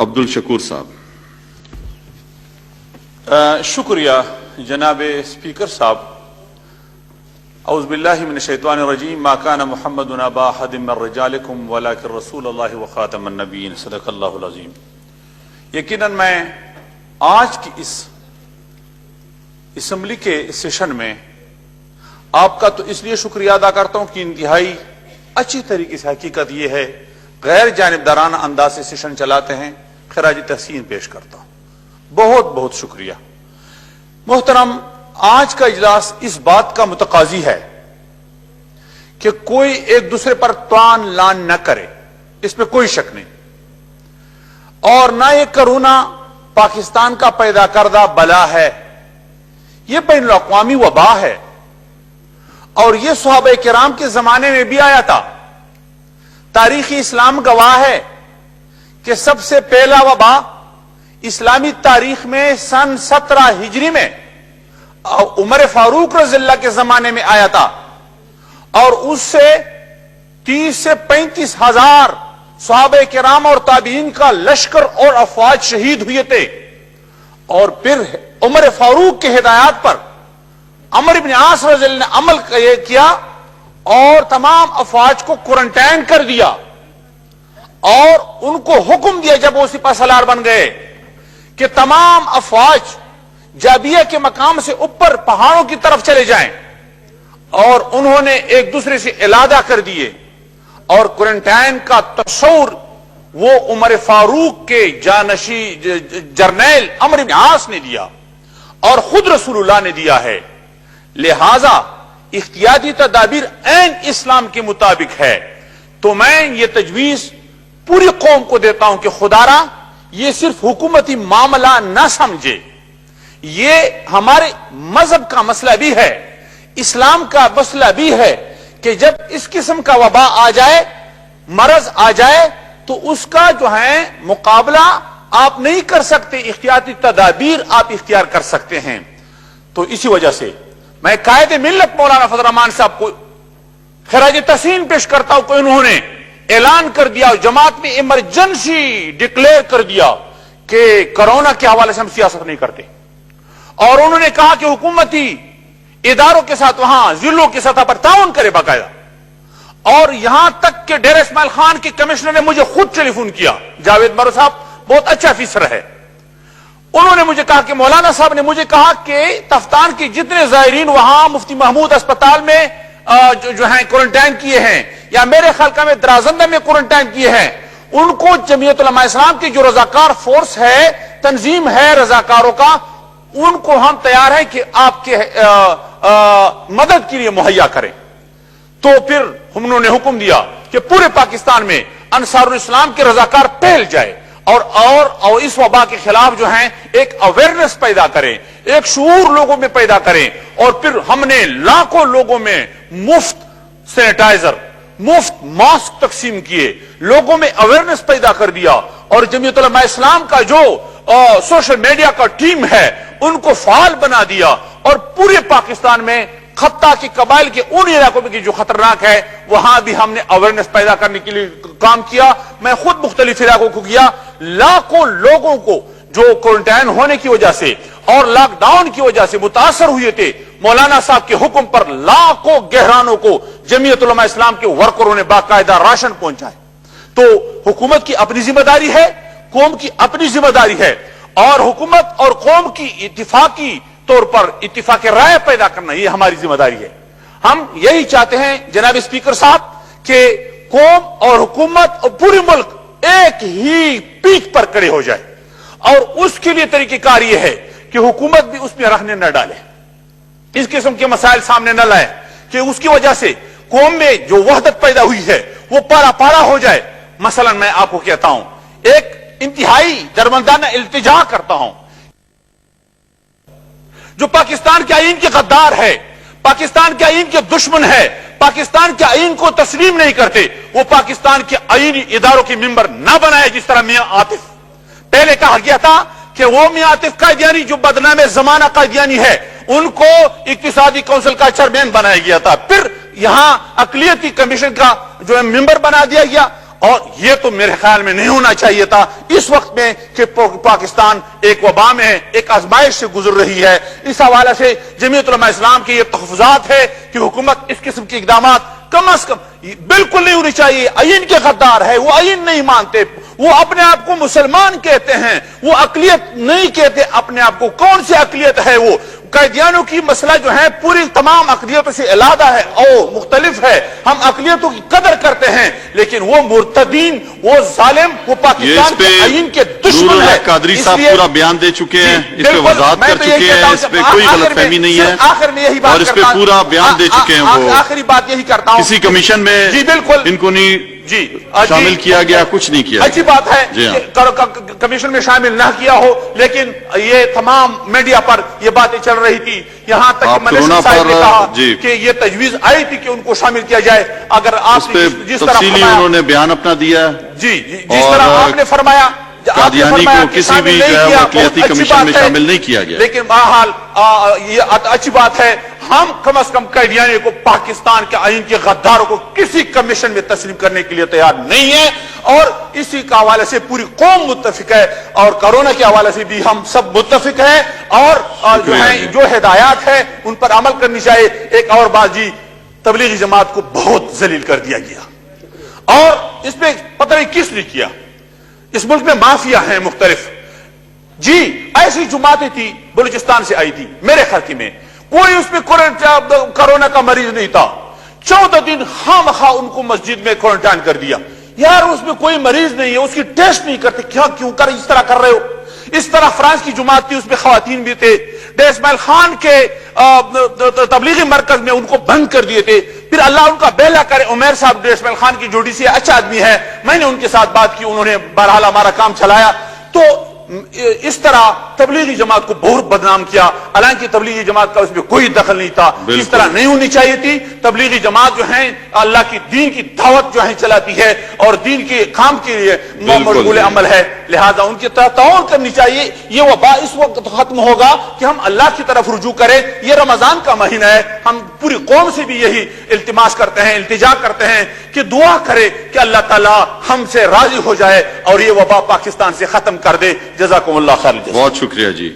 عبد الشکور صاحب. شکریہ جناب اسپیکر صاحب. اعوذ باللہ من الشیطان الرجیم. ما کان محمد ابا احد من رجالکم ولکن رسول اللہ وخاتم النبیین. صدق اللہ العظیم. یقیناً میں آج کی اس اسمبلی کے سیشن میں آپ کا تو اس لیے شکریہ ادا کرتا ہوں کہ انتہائی اچھی طریقے سے حقیقت یہ ہے غیر جانبدارانہ انداز سے سیشن چلاتے ہیں. خراج تحسین پیش کرتا ہوں. بہت بہت شکریہ. محترم، آج کا اجلاس اس بات کا متقاضی ہے کہ کوئی ایک دوسرے پر توان لان نہ کرے، اس پہ کوئی شک نہیں. اور نہ یہ کرونا پاکستان کا پیدا کردہ بلا ہے، یہ بین الاقوامی وبا ہے. اور یہ صحابہ کرام کے زمانے میں بھی آیا تھا. تاریخ اسلام گواہ ہے کہ سب سے پہلا وبا اسلامی تاریخ میں سن 17 ہجری میں عمر فاروق رضی اللہ کے زمانے میں آیا تھا. اور اس سے 30 سے 35 ہزار صحابہ کرام اور تابعین کا لشکر اور افواج شہید ہوئے تھے. اور پھر عمر فاروق کے ہدایات پر عمرو بن عاص رضی اللہ نے عمل کیا اور تمام افواج کو کوارنٹائن کر دیا اور ان کو حکم دیا جب وہ سپہ سالار بن گئے کہ تمام افواج جابیہ کے مقام سے اوپر پہاڑوں کی طرف چلے جائیں. اور انہوں نے ایک دوسرے سے علادہ کر دیے اور کوارنٹائن کا تصور وہ عمر فاروق کے جانشی جرنیل عمرو بن عاص نے دیا اور خود رسول اللہ نے دیا ہے. لہذا احتیاطی تدابیر عین اسلام کے مطابق ہے. تو میں یہ تجویز پوری قوم کو دیتا ہوں کہ خدارا یہ صرف حکومتی معاملہ نہ سمجھے، یہ ہمارے مذہب کا مسئلہ بھی ہے، اسلام کا مسئلہ بھی ہے کہ جب اس قسم کا وبا آ جائے، مرض آ جائے، تو اس کا جو ہے مقابلہ آپ نہیں کر سکتے، احتیاطی تدابیر آپ اختیار کر سکتے ہیں. تو اسی وجہ سے میں قائد ملت مولانا فضل الرحمان صاحب کو خراج تحسین پیش کرتا ہوں کہ انہوں نے اعلان کر دیا، جماعت میں ایمرجنسی ڈکلیئر کر دیا کہ کرونا کے حوالے سے ہم سیاست نہیں کرتے. اور انہوں نے کہا کہ حکومتی اداروں کے ساتھ وہاں ضلعوں کی سطح پر تعاون کرے باقاعدہ. اور یہاں تک کہ ڈیر اسماعیل خان کے کمشنر نے مجھے خود ٹیلی فون کیا. جاوید مرو صاحب بہت اچھا افیسر ہے. انہوں نے مجھے کہا کہ مولانا صاحب نے مجھے کہا کہ تفتان کے جتنے زائرین وہاں مفتی محمود اسپتال میں جو ہیں کوارنٹائن کیے ہیں یا میرے خلقہ میں درازندہ میں کوارنٹائن کیے ہیں، ان کو جمعیت علماء اسلام کی جو رضاکار فورس ہے، تنظیم ہے رضاکاروں کا، ان کو ہم تیار ہیں کہ آپ کے مدد کے لیے مہیا کریں. تو پھر انہوں نے حکم دیا کہ پورے پاکستان میں انصار الاسلام کے رضاکار پھیل جائے اور اس وبا کے خلاف جو ہیں ایک اویئرنس پیدا کریں، ایک شعور لوگوں میں پیدا کریں. اور پھر ہم نے لاکھوں لوگوں میں مفت سینیٹائزر، مفت ماسک تقسیم کیے، لوگوں میں اویئرنس پیدا کر دیا. اور جمعیت علماء اسلام کا جو سوشل میڈیا کا ٹیم ہے ان کو فعال بنا دیا اور پورے پاکستان میں خطہ کے قبائل کے ان علاقوں میں جو خطرناک ہے وہاں بھی ہم نے اویئرنس پیدا کرنے کے لیے کام کیا. میں خود مختلف علاقوں کو گیا. لاکھوں لوگوں کو جو کوارنٹائن ہونے کی وجہ سے اور لاک ڈاؤن کی وجہ سے متاثر ہوئے تھے، مولانا صاحب کے حکم پر لاکھوں گہرانوں کو جمعیت علماء اسلام کے ورکروں نے باقاعدہ راشن پہنچائے. تو حکومت کی اپنی ذمہ داری ہے، قوم کی اپنی ذمہ داری ہے، اور حکومت اور قوم کی اتفاقی طور پر اتفاق رائے پیدا کرنا یہ ہماری ذمہ داری ہے. ہم یہی چاہتے ہیں جناب اسپیکر صاحب کہ قوم اور حکومت اور پورے ملک ایک ہی پیٹھ پر کھڑے ہو جائے. اور اس کے لیے طریقہ کار یہ ہے کہ حکومت بھی اس میں رکھنے نہ ڈالے، اس قسم کے مسائل سامنے نہ لائے کہ اس کی وجہ سے قوم میں جو وحدت پیدا ہوئی ہے وہ پارا پارا ہو جائے. مثلا میں آپ کو کہتا ہوں، ایک انتہائی درمندانہ التجا کرتا ہوں، جو پاکستان کے آئین کے غدار ہے، پاکستان کے آئین کے دشمن ہے، پاکستان کے آئین کو تسلیم نہیں کرتے، وہ پاکستان کے آئینی اداروں کے ممبر نہ بنائے. جس طرح میاں عاطف پہلے کہا گیا تھا کہ وہ میاں عاطف قائدیانی جو بدنام زمانہ قائدیانی ہے ان کو اقتصادی کونسل کا چیئرمین بنایا گیا تھا. پھر یہاں اقلیتی کمیشن کا جو ممبر بنا دیا گیا اور یہ تو میرے خیال میں نہیں ہونا چاہیے تھا اس وقت میں کہ پاکستان ایک وبا میں ہے، ایک آزمائش سے گزر رہی ہے۔ اس حوالے سے جمعیت علماء اسلام کی یہ تحفظات ہے کہ حکومت اس قسم کے اقدامات کم از کم بالکل نہیں ہونی چاہیے۔ آئین کے غدار ہے، وہ آئین نہیں مانتے، وہ اپنے آپ کو مسلمان کہتے ہیں، وہ اقلیت نہیں کہتے اپنے آپ کو۔ کون سی اقلیت ہے وہ؟ قیدیانوں کی مسئلہ جو ہے پوری تمام اقلیتوں سے علیحدہ ہے اور مختلف ہے۔ ہم اقلیتوں کی قدر کرتے ہیں، لیکن وہ مرتدین، وہ ظالم، وہ پاکستان کے آئین کے دشمن ہے۔ قادری صاحب پورا بیان دے چکے ہیں، اس پہ وضاحت کر چکے ہیں، اس پہ کوئی غلط فہمی نہیں ہے، آخر میں یہی بات اور اس پہ پورا بیان دے چکے ہیں۔ وہ آخری بات یہی کرتا ہوں، کسی کمیشن میں جی بالکل ان کو نہیں شامل کیا گیا، کچھ نہیں کیا۔ اچھی بات ہے کہ کمیشن میں شامل نہ کیا ہو، لیکن یہ تمام میڈیا پر یہ باتیں چل رہی تھی، یہاں تک کہ منسٹر صاحب نے کہا کہ یہ تجویز آئی تھی کہ ان کو شامل کیا جائے۔ اگر آپ نے جس طرح تفصیلی انہوں نے بیان اپنا دیا، جی جس طرح آپ نے فرمایا قادیانی کو کسی بھی جو ہے اقلیتی کمیشن میں شامل نہیں کیا گیا، لیکن بہرحال یہ اچھی بات ہے۔ ہم کم از کم قیدیانی کو، پاکستان کے آئین کے غداروں کو کسی کمیشن میں تسلیم کرنے کے لیے تیار نہیں ہے، اور اسی کے حوالے سے پوری قوم متفق ہے، اور کورونا کے حوالے سے بھی ہم سب متفق ہیں، اور جو ہدایات ہے ان پر عمل کرنی چاہیے۔ ایک اور بات جی، تبلیغی جماعت کو بہت ذلیل کر دیا گیا، اور اس پہ پتہ نہیں کس نے کیا۔ اس ملک میں مافیا ہیں مختلف، جی ایسی جماعتیں تھی بلوچستان سے آئی تھی، میرے خیال میں کوئی اس میں کورونا کا مریض نہیں تھا، 14 دن خام خواہ ان کو مسجد میں کوارنٹائن کر دیا۔ یار اس میں کوئی مریض نہیں ہے، اس کی ٹیسٹ نہیں کرتے، کیوں اس طرح کر رہے ہو؟ اس طرح فرانس کی جماعت تھی، اس میں خواتین بھی تھے، اسماعیل خان کے تبلیغی مرکز میں ان کو بند کر دیے تھے۔ پھر اللہ ان کا بیلا کرے، عمیر صاحب اسماعیل خان کی جوڑی سے اچھا آدمی ہے، میں نے ان کے ساتھ بات کی، انہوں نے بہرحال ہمارا کام چلایا۔ تو اس طرح تبلیغی جماعت کو بہت بدنام کیا، حالانکہ تبلیغی جماعت کا اس میں کوئی دخل نہیں تھا، اس طرح نہیں ہونی چاہیے تھی۔ تبلیغی جماعت جو ہے اللہ کی دین کی دعوت جو ہے چلاتی ہے، اور دین کے کام کے لیے مقبول عمل ہے، لہذا ان کی تعاون کرنی چاہیے۔ یہ وبا اس وقت ختم ہوگا کہ ہم اللہ کی طرف رجوع کریں۔ یہ رمضان کا مہینہ ہے، ہم پوری قوم سے بھی یہی التماس کرتے ہیں، التجا کرتے ہیں کہ دعا کرے کہ اللہ تعالی ہم سے راضی ہو جائے اور یہ وبا پاکستان سے ختم کر دے۔ جزاکم اللہ خیر۔ بہت شکریہ جی۔